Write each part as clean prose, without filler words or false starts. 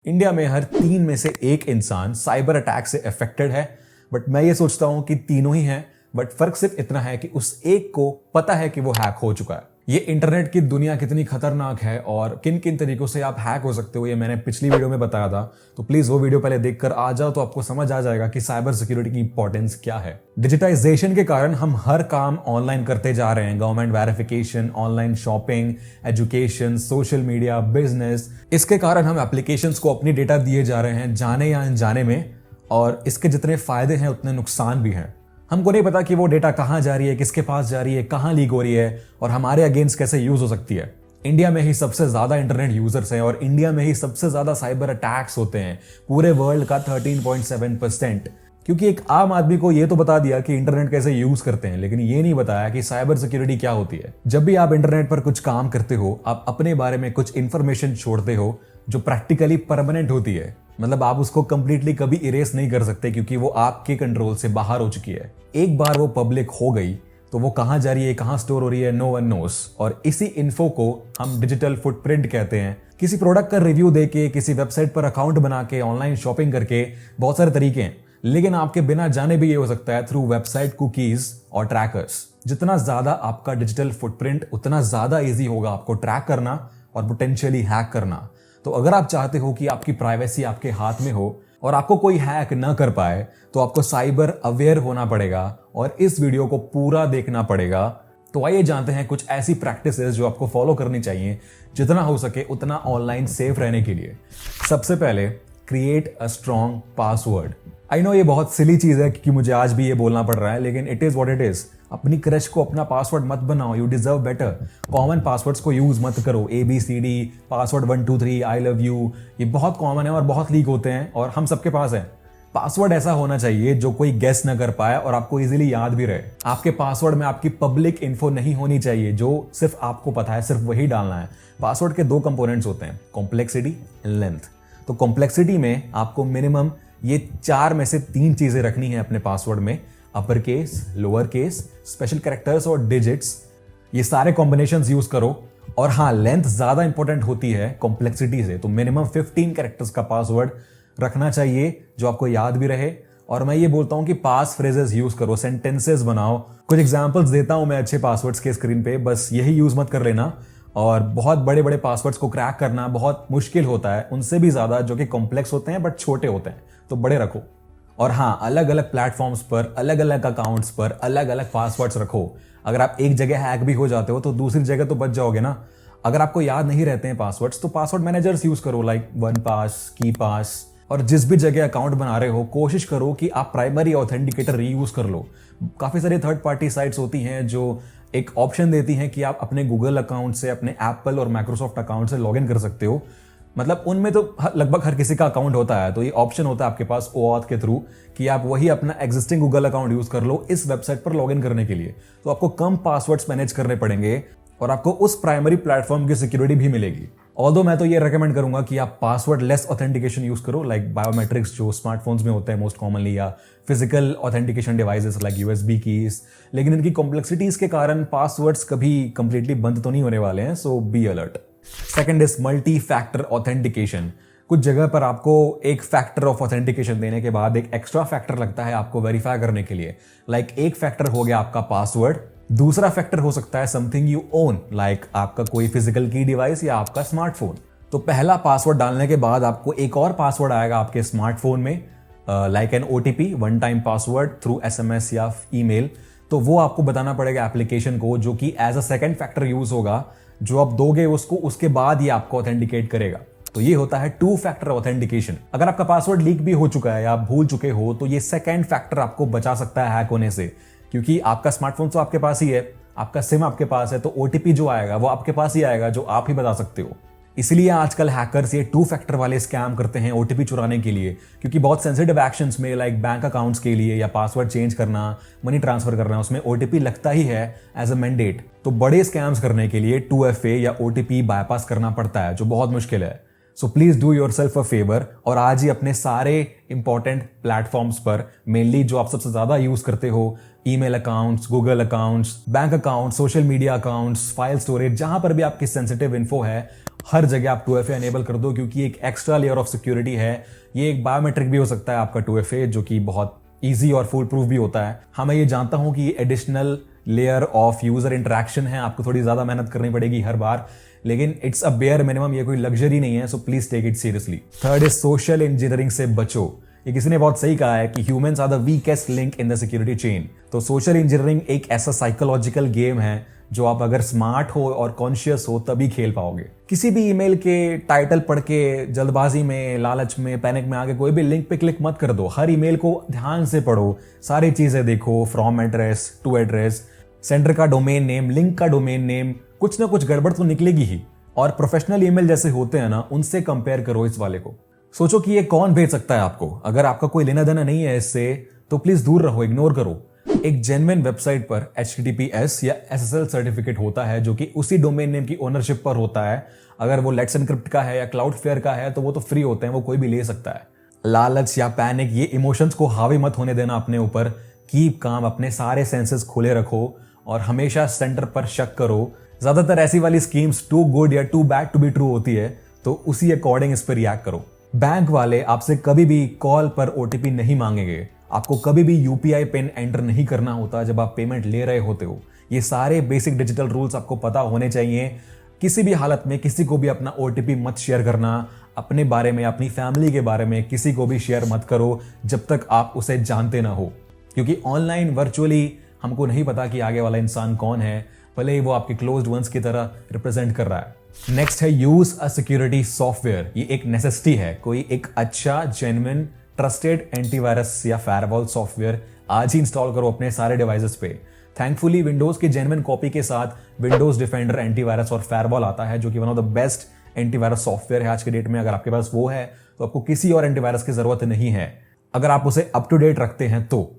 India में हर 3 में से 1 इंसान साइबर अटैक से अफेक्टेड है। बट मैं ये सोचता हूं कि तीनों ही हैं। बट फर्क सिर्फ इतना है कि उस एक को पता है कि वो हैक हो चुका है। ये इंटरनेट की दुनिया कितनी खतरनाक है और किन किन तरीकों से आप हैक हो सकते हो, ये मैंने पिछली वीडियो में बताया था। तो प्लीज वो वीडियो पहले देखकर आ जाओ, तो आपको समझ आ जाएगा कि साइबर सिक्योरिटी की इंपॉर्टेंस क्या है। डिजिटाइजेशन के कारण हम हर काम ऑनलाइन करते जा रहे हैं। Government verification, online shopping, education, social media, business. इसके कारण हम एप्लीकेशंस को अपनी डेटा दिए जा रहे हैं, जाने या अनजाने में। और इसके जितने फायदे हैं उतने नुकसान भी हैं। हमको नहीं पता कि वो डेटा कहाँ जा रही है, किसके पास जा रही है, कहाँ लीक हो रही है और हमारे अगेंस्ट कैसे यूज हो सकती है। इंडिया में ही सबसे ज्यादा इंटरनेट यूजर्स हैं और इंडिया में ही सबसे ज्यादा साइबर अटैक्स होते हैं, पूरे वर्ल्ड का 13.7%। क्योंकि एक आम आदमी को ये तो बता दिया कि इंटरनेट कैसे यूज करते हैं, लेकिन ये नहीं बताया कि साइबर सिक्योरिटी क्या होती है। जब भी आप इंटरनेट पर कुछ काम करते हो, आप अपने बारे में कुछ इंफॉर्मेशन छोड़ते हो जो प्रैक्टिकली परमानेंट होती है। मतलब आप उसको कंप्लीटली कभी इरेज नहीं कर सकते, क्योंकि वो आपके कंट्रोल से बाहर हो चुकी है। एक बार वो पब्लिक हो गई तो वो कहां जा रही है, कहां स्टोर हो रही है, नो वन नोस। और इसी इन्फो को हम डिजिटल फुटप्रिंट कहते हैं। किसी प्रोडक्ट का रिव्यू देके, किसी वेबसाइट पर अकाउंट बना के, ऑनलाइन शॉपिंग करके, बहुत सारे तरीके हैं। लेकिन आपके बिना जाने भी ये हो सकता है थ्रू वेबसाइट कुकीज और ट्रैकर्स। जितना ज्यादा आपका डिजिटल फुटप्रिंट, उतना ज्यादा इजी होगा आपको ट्रैक करना और पोटेंशियली हैक करना। तो अगर आप चाहते हो कि आपकी प्राइवेसी आपके हाथ में हो और आपको कोई हैक ना कर पाए, तो आपको साइबर अवेयर होना पड़ेगा और इस वीडियो को पूरा देखना पड़ेगा। तो आइए जानते हैं कुछ ऐसी प्रैक्टिसेस जो आपको फॉलो करनी चाहिए जितना हो सके उतना ऑनलाइन सेफ रहने के लिए। सबसे पहले, create a strong password. I know ये बहुत सिली चीज है क्योंकि मुझे आज भी ये बोलना पड़ रहा है, लेकिन it is what it is. अपनी क्रश को अपना पासवर्ड मत बनाओ, you deserve better. Common passwords को यूज मत करो। ABCD password 1 2 3 I love you, ये बहुत कॉमन है और बहुत लीक होते हैं और हम सबके पास है। पासवर्ड ऐसा होना चाहिए जो कोई गेस ना कर पाए और आपको इजीली याद भी रहे। आपके पासवर्ड में आपकी पब्लिक इन्फो नहीं होनी चाहिए, जो सिर्फ आपको पता है, सिर्फ वही डालना है। पासवर्ड के 2 कंपोनेंट्स होते हैं, कॉम्प्लेक्सिटी एंड लेंथ। तो कॉम्प्लेक्सिटी में आपको मिनिमम ये 4 में से 3 चीजें रखनी है अपने पासवर्ड में। Upper case, lower case, special characters और डिजिट्स, ये सारे कॉम्बिनेशंस यूज करो। और हाँ, लेंथ ज्यादा इंपॉर्टेंट होती है कॉम्प्लेक्सिटी से, तो मिनिमम 15 कैरेक्टर्स का पासवर्ड रखना चाहिए जो आपको याद भी रहे। और मैं ये बोलता हूं कि पास फ्रेजेस यूज करो, सेंटेंसेस बनाओ। कुछ एग्जांपल्स देता हूं मैं अच्छे पासवर्ड्स के स्क्रीन पे, बस यही यूज मत कर लेना। और बहुत बड़े बड़े पासवर्ड्स को क्रैक करना बहुत मुश्किल होता है, उनसे भी ज्यादा जो कि कॉम्प्लेक्स होते हैं बट छोटे होते हैं, तो बड़े रखो। और हाँ, अलग अलग प्लेटफॉर्म्स पर, अलग अलग अकाउंट्स पर अलग अलग पासवर्ड्स रखो। अगर आप एक जगह हैक भी हो जाते हो तो दूसरी जगह तो बच जाओगे ना। अगर आपको याद नहीं रहते हैं पासवर्ड्स, तो पासवर्ड मैनेजर्स यूज करो, लाइक OnePass, KeePass। और जिस भी जगह अकाउंट बना रहे हो, कोशिश करो कि आप प्राइमरी ऑथेंटिकेटर रीयूज कर लो। काफी सारी थर्ड पार्टी साइट्स होती हैं जो एक ऑप्शन देती हैं कि आप अपने गूगल अकाउंट से, अपने एप्पल और माइक्रोसॉफ्ट अकाउंट से लॉगिन कर सकते हो। मतलब उनमें तो लगभग हर किसी का अकाउंट होता है, तो ये ऑप्शन होता है आपके पास OAuth के थ्रू कि आप वही अपना एग्जिस्टिंग गूगल अकाउंट यूज कर लो इस वेबसाइट पर लॉगिन करने के लिए। तो आपको कम पासवर्ड्स मैनेज करने पड़ेंगे और आपको उस प्राइमरी प्लेटफॉर्म की सिक्योरिटी भी मिलेगी। ऑल्दो मैं तो ये रेकमेंड करूंगा कि आप पासवर्ड लेस ऑथेंटिकेशन यूज करो, लाइक बायोमेट्रिक्स जो स्मार्टफोन्स में होते हैं मोस्ट कॉमनली, या physical authentication devices like USB keys. लेकिन इनकी कॉम्प्लेक्सिटीज के कारण पासवर्ड्स कभी कंप्लीटली बंद तो नहीं होने वाले हैं, so be alert. Second is multi factor authentication. कुछ जगह पर आपको एक फैक्टर ऑफ ऑथेंटिकेशन देने के बाद एक एक्स्ट्रा फैक्टर लगता है आपको वेरीफाई करने के लिए। लाइक एक फैक्टर हो गया आपका पासवर्ड, दूसरा फैक्टर हो सकता है समथिंग यू ओन, लाइक आपका कोई फिजिकल की डिवाइस या आपका स्मार्टफोन। तो पहला पासवर्ड डालने के बाद आपको एक और पासवर्ड आएगा आपके स्मार्टफोन में, like an OTP, one time password through SMS या ईमेल। तो वो आपको बताना पड़ेगा एप्लीकेशन को, जो कि as a second factor use होगा। जो आप दोगे उसको, उसके बाद ये आपको ऑथेंटिकेट करेगा। तो ये होता है 2 फैक्टर ऑथेंटिकेशन। अगर आपका पासवर्ड लीक भी हो चुका है या आप भूल चुके हो, तो ये सेकंड फैक्टर आपको बचा सकता है हैक होने से, क्योंकि आपका स्मार्टफोन तो आपके पास ही है, आपका सिम आपके पास है, तो OTP जो आएगा वो आपके पास ही आएगा, जो आप ही बता सकते हो। इसलिए आजकल हैकर्स ये 2 फैक्टर वाले स्कैम करते हैं OTP चुराने के लिए, क्योंकि बहुत सेंसिटिव एक्शंस में, लाइक बैंक अकाउंट्स के लिए या पासवर्ड चेंज करना, मनी ट्रांसफर करना, उसमें OTP लगता ही है एज अ मैंडेट। तो बड़े स्कैम्स करने के लिए 2FA या OTP बाईपास करना पड़ता है, जो बहुत मुश्किल है। So please do your self a favour और आज ही अपने सारे इंपॉर्टेंट प्लेटफॉर्म्स पर, मेनली जो आप सबसे ज्यादा यूज करते हो, email accounts, Google accounts, bank account, social media accounts, file storage, जहां पर भी आपकी सेंसिटिव इन्फो है, हर जगह आप 2FA एनेबल कर दो, क्योंकि एक एक्स्ट्रा लेयर ऑफ सिक्योरिटी है। ये एक बायोमेट्रिक भी हो सकता है आपका 2FA, जो कि बहुत ईजी और फुल प्रूफ भी होता है। हाँ, मैं ये जानता हूं कि ये additional layer of user interaction है, आपको थोड़ी ज्यादा मेहनत करनी पड़ेगी हर बार, लेकिन इट्स अ बेयर मिनिमम, ये कोई लग्जरी नहीं है, so please take it seriously. Third is social engineering से बचो। ये किसी ने बहुत सही कहा है कि humans are the weakest link in the security chain. तो सोशल इंजीनियरिंग एक ऐसा साइकोलॉजिकल गेम है जो आप अगर स्मार्ट हो और कॉन्शियस हो तभी खेल पाओगे। किसी भी ईमेल के टाइटल पढ़ के जल्दबाजी में, लालच में, पैनिक में आके कोई भी लिंक पे क्लिक मत कर दो। हर ईमेल को ध्यान से पढ़ो, सारी चीजें देखो, from address to address, sender का डोमेन नेम, लिंक का डोमेन नेम, कुछ ना कुछ गड़बड़ तो निकलेगी ही। और प्रोफेशनल ईमेल जैसे होते हैं ना, उनसे कंपेयर करो इस वाले को। सोचो कि ये कौन भेज सकता है आपको। अगर आपका कोई लेना देना नहीं है इससे, तो प्लीज दूर रहो, इग्नोर करो। एक जेन्युइन वेबसाइट पर HTTPS या SSL सर्टिफिकेट होता है, जो कि उसी डोमेन नेम की ओनरशिप पर होता है। अगर वो लेट्स एनक्रिप्ट का है या क्लाउडफ्लेयर का है तो वो तो फ्री होते हैं, वो कोई भी ले सकता है। लालच या पैनिक, ये इमोशंस को हावी मत होने देना अपने ऊपर। कीप काम, अपने सारे सेंसेस खुले रखो और हमेशा सेंटर पर शक करो। ज्यादातर ऐसी वाली स्कीम्स टू गुड या too bad to be true होती है, तो उसी अकॉर्डिंग इस पर रिएक्ट करो। बैंक वाले आपसे कभी भी कॉल पर OTP नहीं मांगेंगे। आपको कभी भी UPI पिन एंटर नहीं करना होता जब आप पेमेंट ले रहे होते हो। ये सारे बेसिक डिजिटल रूल्स आपको पता होने चाहिए। किसी भी हालत में किसी को भी अपना OTP मत शेयर करना। अपने बारे में, अपनी फैमिली के बारे में किसी को भी शेयर मत करो जब तक आप उसे जानते ना हो, क्योंकि ऑनलाइन वर्चुअली हमको नहीं पता कि आगे वाला इंसान कौन है, भले ही वो आपके क्लोज्ड वंस की तरह रिप्रेजेंट कर रहा है। नेक्स्ट है यूज अ सिक्योरिटी सॉफ्टवेयर। ये एक नेसेसिटी है। कोई एक अच्छा, जेन्युइन, ट्रस्टेड एंटीवायरस या फायरवॉल सॉफ्टवेयर आज ही इंस्टॉल करो अपने सारे डिवाइसेस पे। थैंकफुली विंडोज की जेन्युइन कॉपी के साथ विंडोज डिफेंडर एंटीवायरस और फायरवॉल आता है, जो कि one of the best antivirus software है आज के डेट में। अगर आपके पास वो है तो आपको किसी और एंटीवायरस की जरूरत नहीं है, अगर आप उसे अप टू डेट रखते हैं तो।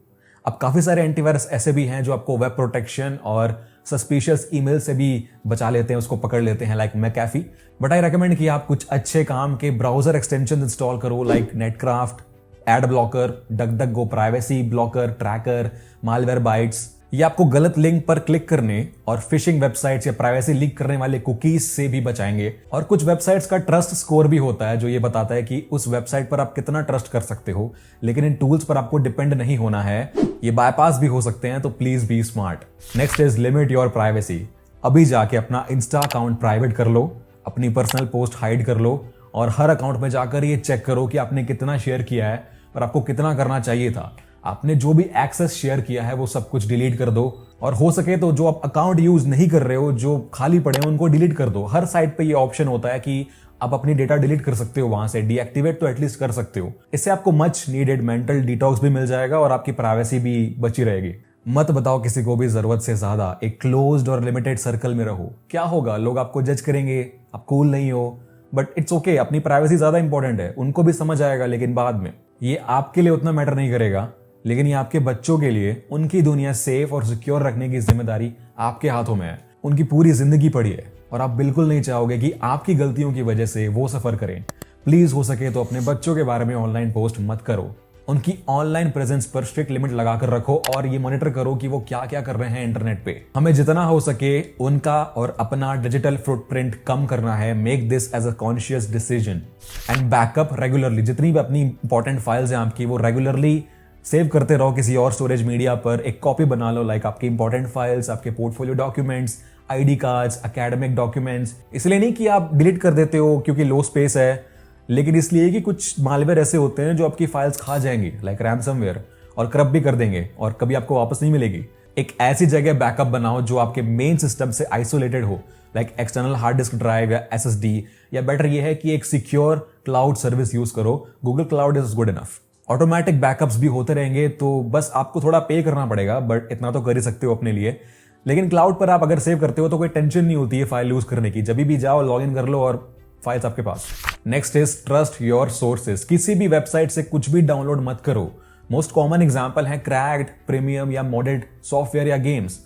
अब काफी सारे एंटीवायरस ऐसे भी हैं जो आपको वेब प्रोटेक्शन और सस्पिशियस ईमेल से भी बचा लेते हैं, उसको पकड़ लेते हैं, like McAfee. But I recommend कि आप कुछ अच्छे काम के ब्राउजर एक्सटेंशन इंस्टॉल करो, like Netcraft, ad blocker, DuckDuckGo privacy blocker, tracker, Malwarebytes. ये आपको गलत लिंक पर क्लिक करने और फिशिंग वेबसाइट्स या प्राइवेसी लीक करने वाले कुकीज से भी बचाएंगे। और कुछ वेबसाइट्स का ट्रस्ट स्कोर भी होता है, जो ये बताता है कि उस वेबसाइट पर आप कितना ट्रस्ट कर सकते हो। लेकिन इन टूल्स पर आपको डिपेंड नहीं होना है, ये बायपास भी हो सकते हैं, तो please be smart. Next is limit your privacy. अभी जाके अपना इंस्टा अकाउंट प्राइवेट कर लो, अपनी पर्सनल पोस्ट हाइड कर लो और हर अकाउंट में जाकर ये चेक करो कि आपने कितना शेयर किया है और आपको कितना करना चाहिए था। आपने जो भी एक्सेस शेयर किया है वो सब कुछ डिलीट कर दो, और हो सके तो जो आप अकाउंट यूज नहीं कर रहे हो, जो खाली पड़े हैं, उनको डिलीट कर दो। हर साइट पे ये ऑप्शन होता है कि आप अपनी डेटा डिलीट कर सकते हो, वहां से डीएक्टिवेट तो एटलीस्ट कर सकते हो। इससे आपको मच नीडेड मेंटल डिटॉक्स भी मिल जाएगा और आपकी प्राइवेसी भी बची रहेगी। मत बताओ किसी को भी जरूरत से ज्यादा। एक क्लोज्ड और लिमिटेड सर्कल में रहो। क्या होगा, लोग आपको जज करेंगे, आप कूल नहीं हो, बट इट्स ओके। अपनी प्राइवेसी ज्यादा इंपॉर्टेंट है, उनको भी समझ आएगा, लेकिन बाद में ये आपके लिए उतना मैटर नहीं करेगा, लेकिन ये आपके बच्चों के लिए उनकी दुनिया सेफ और सिक्योर रखने की जिम्मेदारी आपके हाथों में है। उनकी पूरी जिंदगी पड़ी है और आप बिल्कुल नहीं चाहोगे कि आपकी गलतियों की वजह से वो सफर करें। प्लीज हो सके तो अपने बच्चों के बारे में ऑनलाइन पोस्ट मत करो। उनकी ऑनलाइन प्रेजेंस पर स्ट्रिक्ट लिमिट लगाकर रखो और ये मॉनिटर करो कि वो क्या क्या कर रहे हैं इंटरनेट पे। हमें जितना हो सके उनका और अपना डिजिटल फुटप्रिंट कम करना है। Make this as a conscious decision and backup regularly. जितनी भी अपनी इंपॉर्टेंट फाइल्स हैं आपकी, वो रेगुलरली सेव करते रहो किसी और स्टोरेज मीडिया पर। एक कॉपी बना लो, लाइक आपकी इंपॉर्टेंट फाइल्स, आपके portfolio documents, ID cards, academic documents. इसलिए नहीं कि आप डिलीट कर देते हो क्योंकि लो स्पेस है, लेकिन इसलिए कि कुछ मालवेयर ऐसे होते हैं जो आपकी फाइल्स खा जाएंगे, लाइक रैनसमवेयर, और करप्ट भी कर देंगे और कभी आपको वापस नहीं मिलेगी। एक ऐसी जगह बैकअप बनाओ जो आपके मेन सिस्टम से आइसोलेटेड हो, like external hard disk drive या SSD, या बेटर ये है कि एक सिक्योर क्लाउड सर्विस यूज करो। Google cloud is good enough. Automatic backups भी होते रहेंगे, तो बस आपको थोड़ा पे करना पड़ेगा, बट इतना तो कर ही सकते हो अपने लिए। लेकिन क्लाउड पर आप अगर सेव करते हो तो कोई टेंशन नहीं होती है फाइल यूज करने की। जब भी जाओ, लॉग इन कर लो और फाइल्स आपके पास। Next is trust your sources. किसी भी वेबसाइट से कुछ भी डाउनलोड मत करो। मोस्ट कॉमन एग्जांपल है क्रैक्ड, प्रीमियम या मॉडेड सॉफ्टवेयर या गेम्स।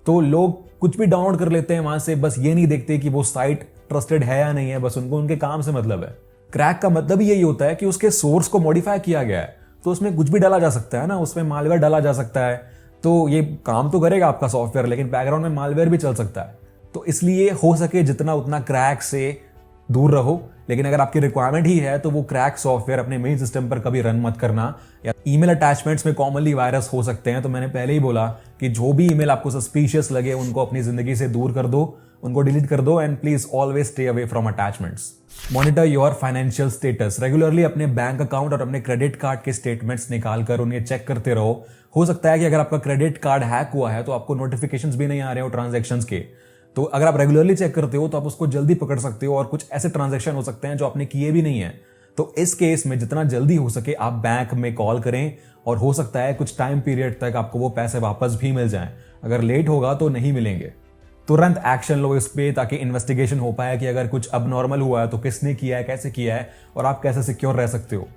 तो लोग कुछ भी डाउनलोड कर लेते हैं वहां से, बस ये नहीं देखते कि वो साइट ट्रस्टेड है या नहीं है, बस उनको उनके काम से मतलब है। क्रैक का मतलब ही यही होता है कि उसके सोर्स को मॉडिफाई किया गया है, तो उसमें कुछ भी डाला जा सकता है ना, उसमें मालवेयर डाला जा सकता है। तो ये काम तो करेगा आपका सॉफ्टवेयर, लेकिन बैकग्राउंड में मालवेयर भी चल सकता है। तो इसलिए हो सके जितना उतना क्रैक से दूर रहो। लेकिन अगर आपकी रिक्वायरमेंट ही है तो वो क्रैक सॉफ्टवेयर अपने मेन सिस्टम पर कभी रन मत करना। या ईमेल अटैचमेंट्स में कॉमनली वायरस हो सकते हैं, तो मैंने पहले ही बोला कि जो भी ईमेल आपको सस्पिशियस लगे उनको अपनी जिंदगी से दूर कर दो, उनको डिलीट कर दो। And please always stay away from attachments. Monitor your financial status. Regularly अपने बैंक अकाउंट और अपने क्रेडिट कार्ड के स्टेटमेंट्स निकाल कर उन्हें चेक करते रहो। हो सकता है कि अगर आपका क्रेडिट कार्ड हैक हुआ है तो आपको नोटिफिकेशंस भी नहीं आ रहे हो ट्रांजैक्शंस के, तो अगर आप रेगुलरली चेक करते हो तो आप उसको जल्दी पकड़ सकते हो और कुछ ऐसे ट्रांजैक्शन हो सकते हैं जो आपने किए भी नहीं है। तो इस केस में जितना जल्दी हो सके आप बैंक में कॉल करें, और हो सकता है कुछ टाइम पीरियड तक आपको वो पैसे वापस भी मिल जाएं। अगर लेट होगा तो नहीं मिलेंगे। तुरंत एक्शन लो इस पे, ताकि इन्वेस्टिगेशन हो पाए कि अगर कुछ अबनॉर्मल हुआ है तो किसने किया है, कैसे किया है, और आप कैसे सिक्योर रह सकते हो।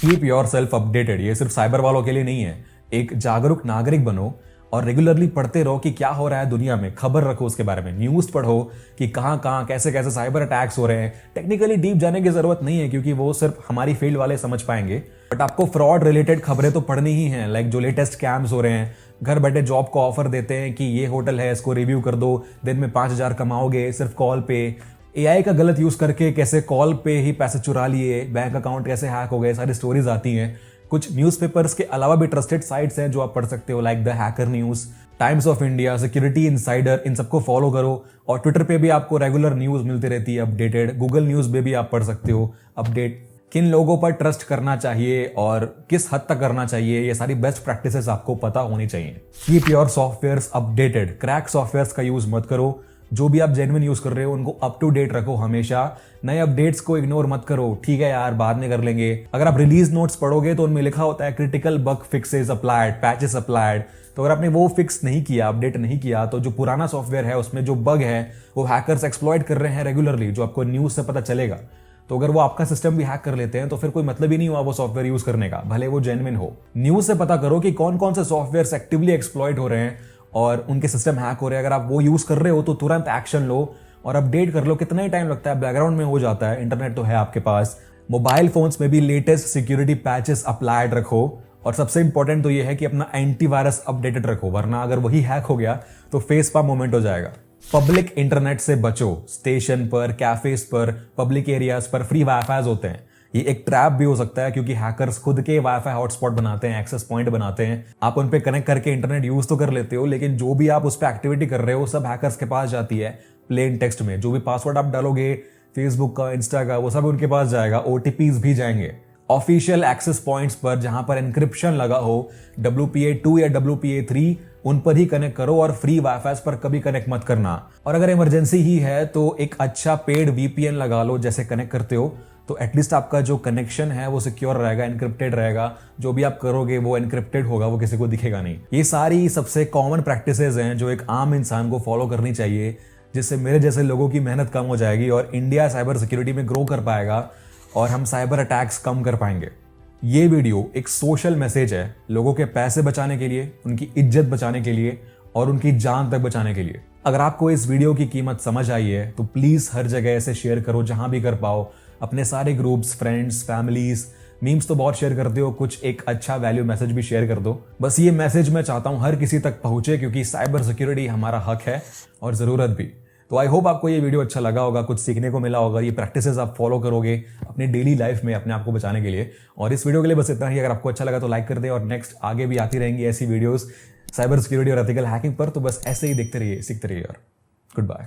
Keep your self updated. ये सिर्फ साइबर वालों के लिए नहीं है। एक जागरूक नागरिक बनो और रेगुलरली पढ़ते रहो कि क्या हो रहा है दुनिया में, खबर रखो उसके बारे में, न्यूज़ पढ़ो कि कहाँ कहाँ कैसे कैसे साइबर अटैक्स हो रहे हैं। टेक्निकली डीप जाने की जरूरत नहीं है क्योंकि वो सिर्फ हमारी फील्ड वाले समझ पाएंगे, बट आपको फ्रॉड रिलेटेड खबरें तो पढ़नी ही हैं। लाइक जो लेटेस्ट स्कैम्स हो रहे हैं, घर बैठे जॉब को ऑफर देते हैं कि ये होटल है, इसको रिव्यू कर दो, दिन में 5,000 कमाओगे सिर्फ कॉल पे। एआई का गलत यूज करके कैसे कॉल पे ही पैसे चुरा लिए, बैंक अकाउंट कैसे हैक हो गए, सारी स्टोरीज आती हैं। कुछ न्यूज़पेपर्स के अलावा भी ट्रस्टेड साइट्स हैं जो आप पढ़ सकते हो, like the hacker news, Times of India, security insider. इन सबको फॉलो करो। और ट्विटर पे भी आपको रेगुलर न्यूज़ मिलती रहती है अपडेटेड। गूगल न्यूज़ पे भी आप पढ़ सकते हो अपडेट। किन लोगों पर ट्रस्ट करना चाहिए और किस हद तक करना चाहिए, ये सारी बेस्ट प्रैक्टिसेस आपको पता होनी चाहिए। Keep your softwares updated. Crack softwares का यूज मत करो। जो भी आप जेन्युइन यूज कर रहे हो उनको अप टू डेट रखो हमेशा। नए अपडेट्स को इग्नोर मत करो। ठीक है यार, बाद में कर लेंगे। अगर आप रिलीज नोट्स पढ़ोगे तो उनमें लिखा होता है critical bug fixes applied, patches applied. तो अगर आपने वो फिक्स नहीं किया, अपडेट नहीं किया, तो जो पुराना सॉफ्टवेयर है उसमें जो बग है वो हैकर्स एक्सप्लॉइट कर रहे हैं रेगुलरली, जो आपको न्यूज से पता चलेगा। तो अगर वो आपका सिस्टम भी हैक कर लेते हैं तो फिर कोई मतलब ही नहीं हुआ वो सॉफ्टवेयर यूज करने का, भले वो जेन्युइन हो। न्यूज से पता करो कि कौन कौन से सॉफ्टवेयर एक्टिवली एक्सप्लॉइट हो रहे हैं और उनके सिस्टम हैक हो रहे हैं। अगर आप वो यूज कर रहे हो तो तुरंत एक्शन लो और अपडेट कर लो। कितना ही टाइम लगता है, बैकग्राउंड में हो जाता है, इंटरनेट तो है आपके पास। मोबाइल फोन्स में भी लेटेस्ट सिक्योरिटी पैचेस अप्लाइड रखो। और सबसे इंपॉर्टेंट तो ये है कि अपना एंटीवायरस अपडेटेड रखो, वरना अगर वही हैक हो गया तो फेस पाम मोमेंट हो जाएगा। पब्लिक इंटरनेट से बचो। स्टेशन पर, कैफेज पर, पब्लिक एरियाज पर फ्री वाईफाई होते हैं। ये एक ट्रैप भी हो सकता है क्योंकि हैकर्स खुद के वाईफाई हॉटस्पॉट बनाते हैं, एक्सेस पॉइंट बनाते हैं। आप उन पे कनेक्ट करके इंटरनेट यूज तो कर लेते हो, लेकिन जो भी आप उस पर एक्टिविटी कर रहे हो सब हैकर्स के पास जाती है प्लेन टेक्स्ट में। जो भी पासवर्ड आप डालोगे फेसबुक का, इंस्टा का, वो सब उनके पास जाएगा। ओटीपीज भी जाएंगे। ऑफिशियल एक्सेस पॉइंट्स पर जहां पर एन्क्रिप्शन लगा हो, WPA2 या WPA3, उन पर ही कनेक्ट करो और फ्री वाईफाई पर कभी कनेक्ट मत करना। और अगर इमरजेंसी ही है तो एक अच्छा पेड VPN लगा लो। जैसे कनेक्ट करते हो तो एटलीस्ट आपका जो कनेक्शन है वो सिक्योर रहेगा, एनक्रिप्टेड रहेगा। जो भी आप करोगे वो एनक्रिप्टेड होगा, वो किसी को दिखेगा नहीं। ये सारी सबसे कॉमन प्रैक्टिसेस हैं जो एक आम इंसान को फॉलो करनी चाहिए, जिससे मेरे जैसे लोगों की मेहनत कम हो जाएगी और इंडिया साइबर सिक्योरिटी में ग्रो कर पाएगा और हम साइबर अटैक्स कम कर पाएंगे। ये वीडियो एक सोशल मैसेज है लोगों के पैसे बचाने के लिए, उनकी इज्जत बचाने के लिए और उनकी जान तक बचाने के लिए। अगर आपको इस वीडियो की कीमत समझ आई है तो प्लीज हर जगह ऐसे शेयर करो जहां भी कर पाओ। अपने सारे ग्रुप्स, फ्रेंड्स, फैमिलीज, मीम्स तो बहुत शेयर करते हो, कुछ एक अच्छा वैल्यू मैसेज भी शेयर कर दो। बस ये मैसेज मैं चाहता हूं हर किसी तक पहुंचे, क्योंकि साइबर सिक्योरिटी हमारा हक है और जरूरत भी। तो आई होप आपको ये वीडियो अच्छा लगा होगा, कुछ सीखने को मिला होगा। ये प्रैक्टिसेस आप फॉलो करोगे अपने डेली लाइफ में अपने आप को बचाने के लिए। और इस वीडियो के लिए बस इतना ही। अगर आपको अच्छा लगा तो लाइक कर दे और नेक्स्ट आगे भी आती रहेंगी ऐसी वीडियोस साइबर सिक्योरिटी और एथिकल हैकिंग पर। तो बस ऐसे ही देखते रहिए, सीखते रहिए और गुड बाय।